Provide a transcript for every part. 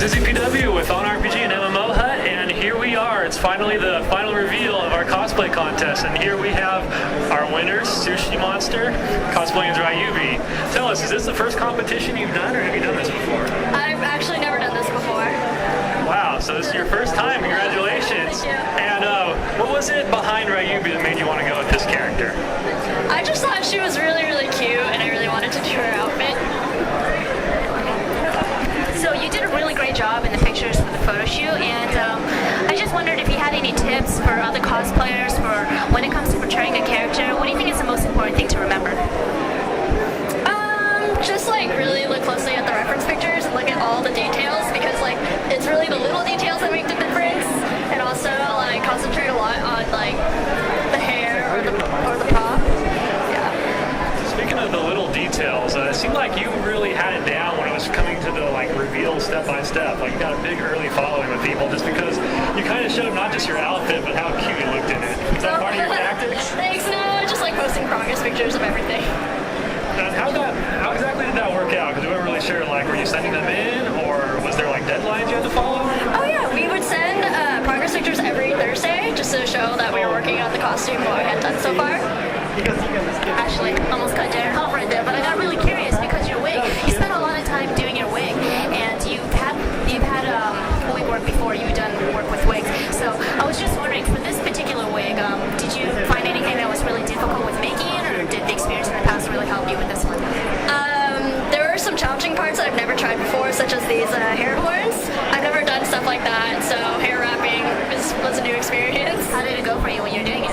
DizzyPW with OnRPG and MMOHut, and here we are. It's finally the final reveal of our cosplay contest, and here we have our winners, Sushi Monster, cosplaying as Ryubi. Tell us, is this the first competition you've done, or have you done this before? I've actually never done this before. Wow, so this is your first time. Congratulations. Thank you. And what was it behind Ryubi that made you want to go with this character? I just thought she was really, really cute, and I really wanted to do her outfit. So you did a really great job in the pictures for the photo shoot, and I just wondered if you had any tips for other cosplayers for when it comes to portraying a character. What do you think is the most important thing to remember? Just like really look closely at the reference pictures and look at all the details, because like it's really the little details that make the difference, and also like concentrate a lot on like the hair or the prop. Yeah. Speaking of the little details, it seemed like you really had it down when it was coming to the like reveal step by step. Like you got a big early following with people just because you kind of showed not just your outfit but how cute you looked in it. Is that part of your tactics? Thanks. No, just like posting progress pictures of everything. And how exactly did that work out? Because we weren't really sure, like, were you sending them in, or was there, like, deadlines you had to follow? Oh, yeah, we would send progress pictures every Thursday just to show that we were working on the costume, what we had done so far. Actually, almost cut Jared off right there, but I got really curious because your wig, you spent a lot of time doing your wig, and you've had wig work before, you've done work with wigs. So I was just wondering, for this particular wig, did you find anything that was really difficult with making it, or did the experience in the past really help you with this one? There were some challenging parts that I've never tried before, such as these hair horns. I've never done stuff like that, so hair wrapping was a new experience. How did it go for you when you were doing it?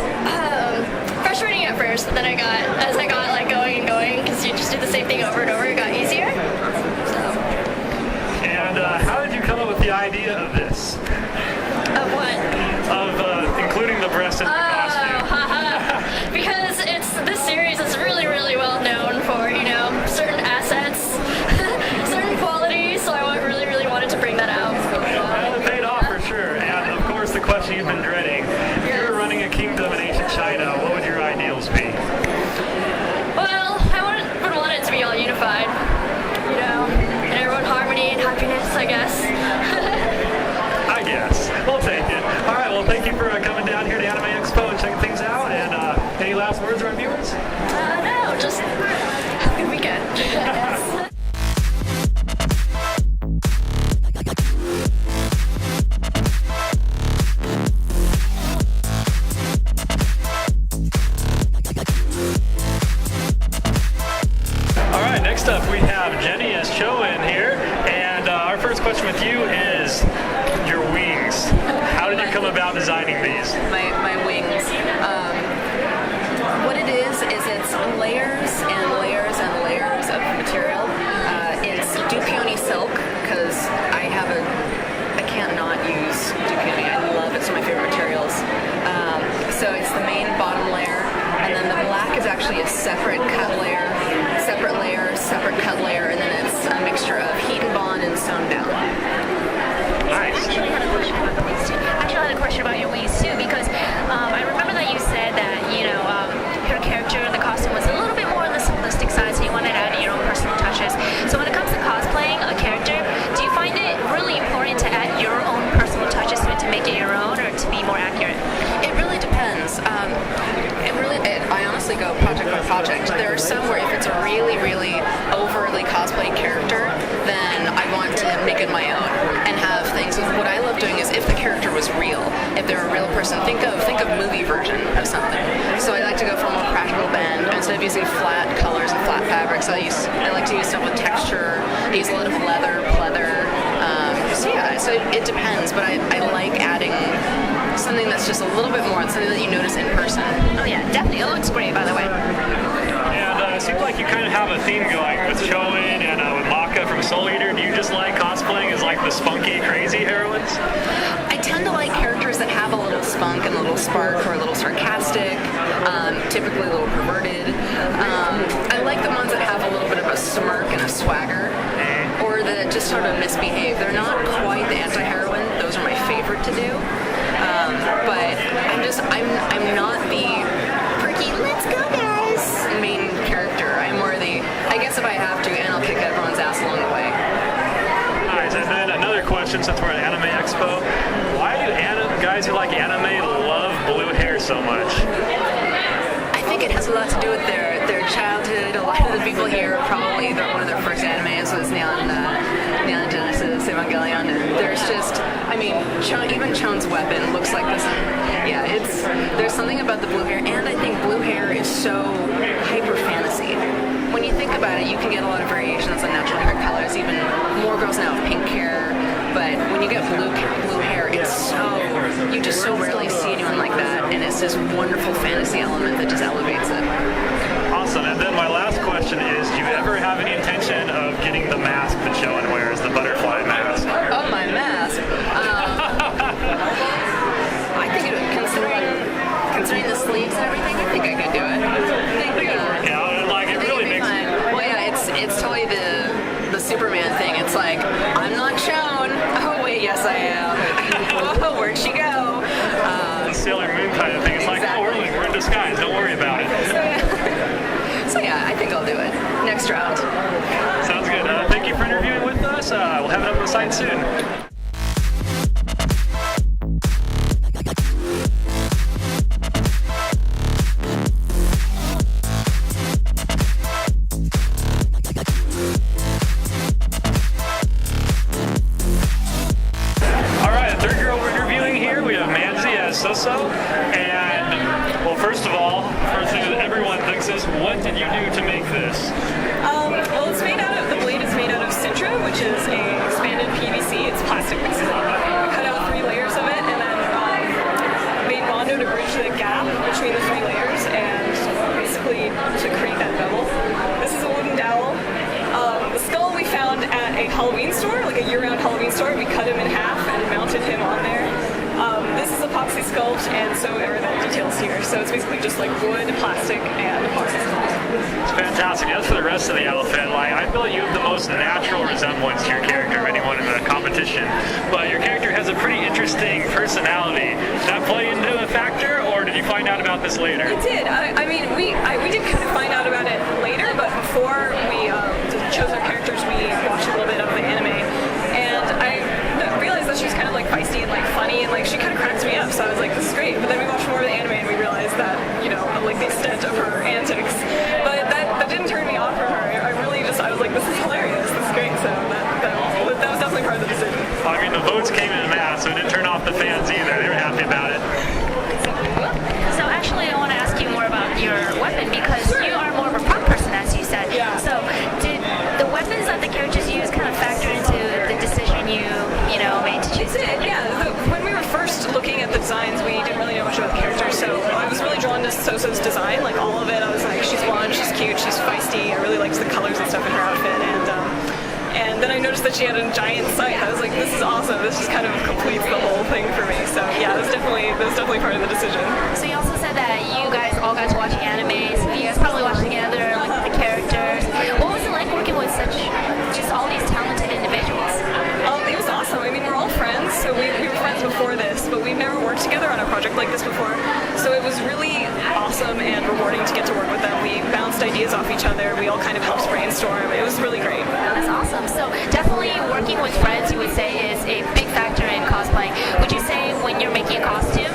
Frustrating at first, but then as I got like going and going, because you just do the same thing over and over, it got easier. And how did you come up with the idea of this? Of what? Of including the breasts in the costume? Because this series is really, really well known for, certain assets, certain qualities, so I really, really wanted to bring that out. Well, it paid off for sure. And of course, the question you've been dreading. If you were running a kingdom in ancient China, what would your ideals be? Well, I would want it to be all unified, and everyone harmony and happiness, I guess. I guess. We'll take it. All right, well, thank you for coming down here to Anime Expo and checking things out. And any last words to our viewers? No, just have a good weekend. All right, next up we have Jenny as Choun here. And our first question with you is your wings. How did you come about designing these? My wings. What it is it's layers and layers and layers of material. It's Dupioni silk, because I can't not use Dupioni. I love it. It's one of my favorite materials. So it's the main bottom layer, and then the black is actually a separate cut layer, separate cut layer, and then it's a mixture of heat and bond and sewn down. Nice. I actually had a question about the wings too. Your wings too, because I remember that you said that her character, the costume was a little bit more on the simplistic side, so you wanted to add your own personal touches. So when it comes to cosplaying a character, do you find it really important to add your own personal touches to it to make it your own, or to be more accurate? It really depends. I honestly go project by project. There are some where if it's a really, really overly cosplay character, then I want to make it my own and have things. What I love doing is if the character was real, if they're a real person, think of movie version of something. So I like to go for a more practical bend. Instead of using flat colors and flat fabrics, I like to use stuff with texture. I use a lot of leather, pleather. So it depends, but I like adding something that's just a little bit more, something that you notice in person. Oh yeah, definitely. It looks great, by the way. And it seems like you kind of have a theme going with Choun and with Maka from Soul Eater. Do you just like cosplaying as like the spunky, crazy heroines? I tend to like characters that have a little spunk and a little spark, or a little sarcastic, typically a little perverted. I like the ones that have a little bit of a smirk and a swagger, or that just sort of misbehave. They're not quite the anti-heroine. Those are my favorite to do. But I'm not the perky, let's go guys, main character. I'm more the, I guess if I have to, and I'll kick everyone's ass along the way. Nice. And then another question since we're at Anime Expo. Why do guys who like anime love blue hair so much? I think it has a lot to do with their childhood. A lot of the people here probably one of their first animes was Neon Genesis Evangelion, and there's just, I mean, even Choun's weapon looks like this. Yeah, there's something about the blue hair, and I think blue hair is so hyper fantasy. When you think about it, you can get a lot of variations on natural hair colors. Even more girls now have pink hair, but when you get blue hair, it's you just so rarely see anyone like that, and it's this wonderful fantasy element that just elevates it. Awesome. And then my last question is, do you ever have any intention of getting the mask that Choun wears, the butterfly mask? Oh, my mask. I think considering the sleeves and everything, I think I could do it. It's totally the Superman thing. It's like, I'm not Choun. Oh wait, yes I am. Whoa, where'd she go? The Sailor Moon kind of thing. It's exactly. Like, oh, we're in disguise. Don't worry about it. So yeah, I think I'll do it. Next round. Sounds good. Thank you for interviewing with us. We'll have it up on the site soon. SoSo, and well, first of all, everyone thinks this. What did you do to make this? Well, it's made out of the blade is made out of Sintra, which is a expanded PVC. It's plastic pieces. We cut out 3 layers of it, and then made Mondo to bridge the gap between the 3 layers, and basically to create that bevel. This is a wooden dowel. The skull we found at a Halloween store, like a year-round Halloween store. We cut him in half and mounted him on there. This is epoxy sculpt, and so are the details here. So it's basically just like wood, plastic, and epoxy sculpt. It's fantastic. As for the rest of the outfit, I feel like you have the most natural resemblance to your character of anyone in the competition. But your character has a pretty interesting personality. Did that play into a factor, or did you find out about this later? It did. I mean, we did kind of find out about it later, but before we chose our characters, we watched a little bit of the anime, and I realized that she was kind of like feisty and like funny, and like she kind of cracks me up. So I was like, this is great. But then we watched more of the anime, and we realized that like the extent of her antics. But that didn't turn me off from her. I was like, this is hilarious. This is great. So that was definitely part of the decision. Well, I mean, the votes came in mass, so it didn't turn off the fans either. They were happy about it. So actually, I want to ask you more about your weapon, because you are more of a prop person, as you said. Yeah. So did the weapons that the characters use kind of factor into the decision you made to choose? It did, yeah. When we were first looking at the designs, we didn't really know much about the characters, so I was really drawn to SoSo's design, like all of it. I was like, she's blonde, she's cute, she's feisty. I really liked the colors and stuff in her outfit, and then I noticed that she had a giant scythe. I was like, this is awesome. This just kind of completes the whole thing for me. So yeah, that was definitely part of the decision. So you also said that you guys all got to watch anime, so you guys probably watched together, like the characters. What was it like working with just all these talented individuals? It was awesome. I mean, we're all friends, so we were friends before this, but we've never worked together on a project like this before. So it was really awesome and rewarding to get to work with them. We bounced ideas off each other. We all kind of helped brainstorm. It was really great. That's awesome. So definitely working with friends, you would say, is a big factor in cosplaying. Would you say when you're making a costume,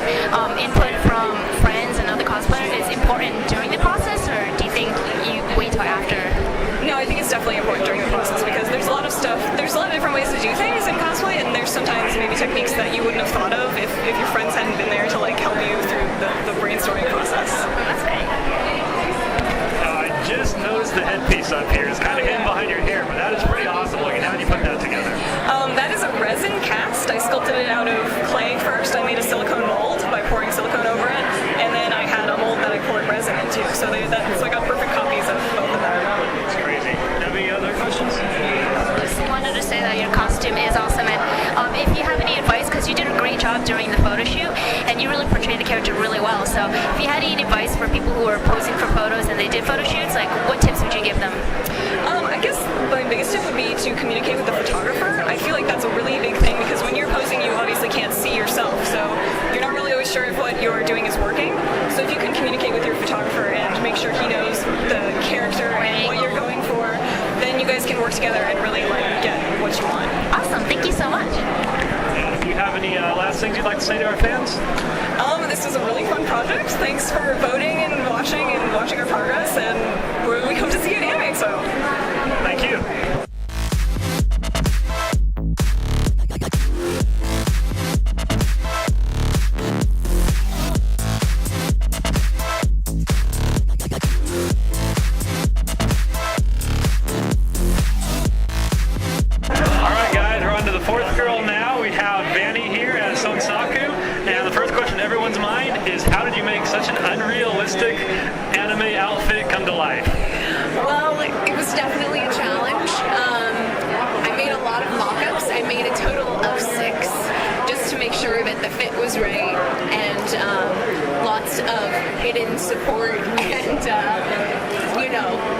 input from friends and other cosplayers is important during the process, or do you think you wait till after? No, I think it's definitely important during the process, because there's a lot of different ways to do things in cosplay, and there's sometimes maybe techniques that you wouldn't have thought of if your friends hadn't been there to like help you through the brainstorming process. That's great. I just noticed the headpiece up here. It's kind of hidden behind your hair, but that is pretty awesome looking. How did you put that together? That is a resin cast. I sculpted it out of clay first. I made a silicone mold by pouring silicone over it, and then I had a mold that I poured resin into. So I got perfect copies of both of them. It's crazy. Have any other questions? Just wanted to say that your costume is awesome, and if you have any advice, because you did a great job during the photo shoot, and you really portrayed the character really well. So if you had any advice for people who are posing for photos and they did photo shoots, like what tips would you give them? I guess my biggest tip would be to communicate with the photographer. I feel like that's a really big thing, because when you're posing, you obviously can't see yourself, so you're not really always sure if what you're doing is working. So if you can communicate with your photographer and make sure he knows the character and what you're going for, then you guys can work together and really get what you want. Awesome. Thank you so much. any last things you'd like to say to our fans? This was a really fun project. Thanks for voting and watching our progress, and we hope to see you at Anime Expo. Thank you. Alright guys, we're on to the fourth girl now. We have Vani here as Sonsaku, and the first question in everyone's mind is how did you make such an unrealistic anime outfit come to life? Well, it was definitely a challenge. I made a lot of mock-ups. I made a total of 6 just to make sure that the fit was right, and lots of hidden support and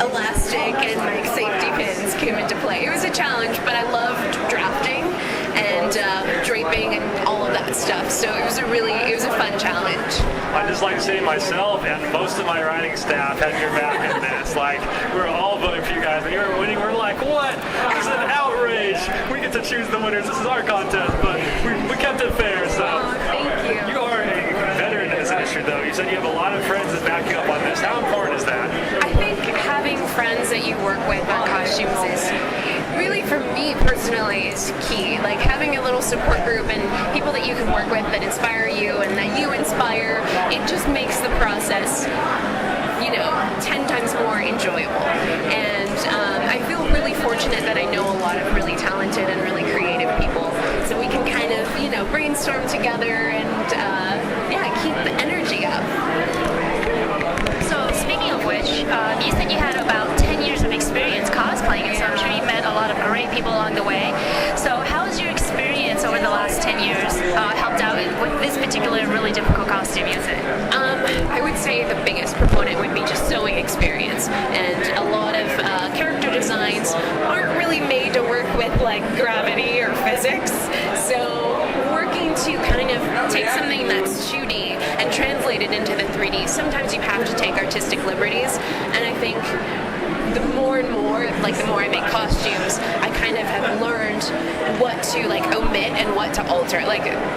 elastic and like safety pins came into play. It was a challenge, but I loved drafting and draping and all of that stuff. So it was a fun challenge. I just like to say myself and most of my writing staff had your back in this. Like, we were all voting for you guys. When you were winning, we're like, what? This is an outrage. We get to choose the winners. This is our contest, but we kept it fair. So Thank you. You are a veteran in this industry, though. You said you have a lot of friends that back you up on this. How important is that? I think having friends that you work with on costumes is really, for me personally, is key. Like having a little support group and people that you can work with that inspire you and that you inspire, it just makes the process 10 times more enjoyable. And I feel really fortunate that I know a lot of really talented and really creative people, so we can kind of brainstorm together and keep the energy up. So speaking of which, you said you had about 10 years of experience cosplaying, so I'm sure you met a lot of great people along the way. So how has your experience over the last 10 years helped out with this particular really difficult costume, you say? I would say the biggest proponent would be just sewing experience, and a lot of character designs aren't really made to work with like gravity or physics, so working to kind of take something that's 2D and translate it into the 3D, sometimes you have to take artistic liberties, and I think the more and more, the more I make costumes, I kind of have learned what to omit and what to alter.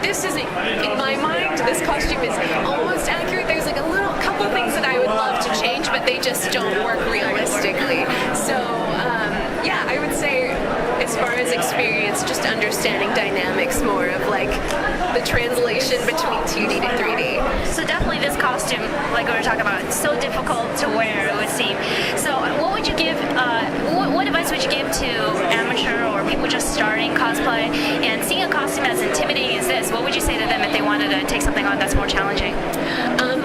This isn't, in my mind, this costume is almost accurate. There's a little couple things that I would love to change, but they just don't work realistically. So, I would say, as far as experience, just understanding dynamics more of the translation between 2D to 3D. So definitely this costume, like we were talking about, it's so difficult to wear, it would seem. So what would you give, what advice would you give to amateur or people just starting cosplay and seeing a costume as intimidating as this? What would you say to them if they wanted to take something on that's more challenging?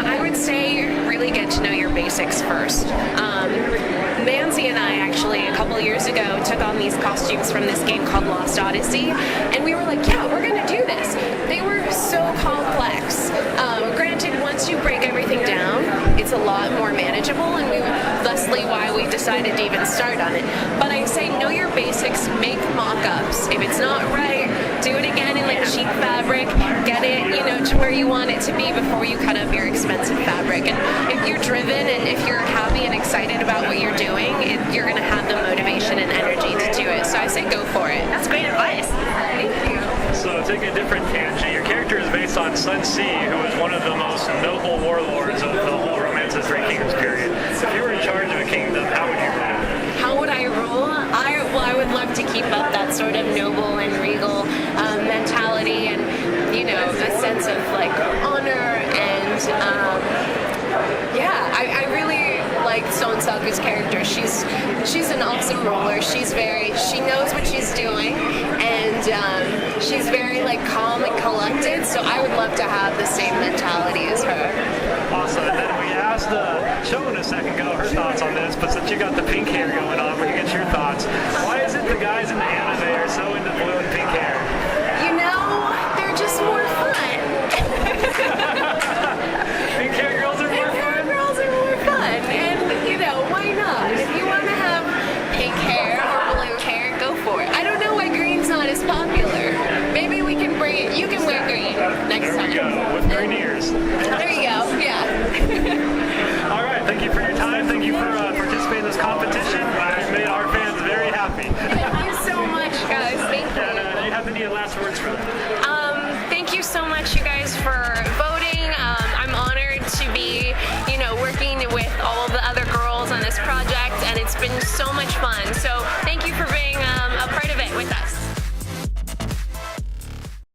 I would say really get to know your basics first. Manzi and I actually, a couple years ago, took on these costumes from this game called Lost Odyssey, and we were like, yeah, we're going to do this. They were so complex. Granted, once you break everything down, it's a lot more manageable, and thusly why we decided to even start on it. But I say know your basics, make mock-ups. If it's not right, do it again in cheap fabric, get it, to where you want it to be before you cut up your expensive fabric. And if you're driven and if you're happy and excited about what you're doing, you're going to have the motivation and energy to do it. So I say go for it. That's great advice. Thank you. So taking a different tangent, your character is based on Sun Si, who is one of the most noble warlords of the whole Romance of the Three Kingdoms period. If you were in charge of a kingdom, how would you rule? How would I rule? I would love to keep up that sort of noble and regal mentality and, the sense of honor and I really like Sonsaku's character. She's an awesome ruler. She knows what she's doing, and she's very calm and collected. So I would love to have the same mentality as her. Awesome. And then we asked Choun a second ago her thoughts on this, but since you got the pink hair going on, we can get your thoughts. Why is it the guys in the anime are so into blue and pink hair? They're just more fun. Pink hair girls are more fun? Girls are more fun, and why not? If you want to have pink hair or blue hair, go for it. I don't know why green's not as popular. Maybe we can bring it. You can wear green next time. There we go, with green ears. There you go. Yeah. All right, thank you for your time. Thank you for participating in this competition. It made our fans very happy. Thank you so much, guys. Thank you. And do you have any last words for them? It's been so much fun. So thank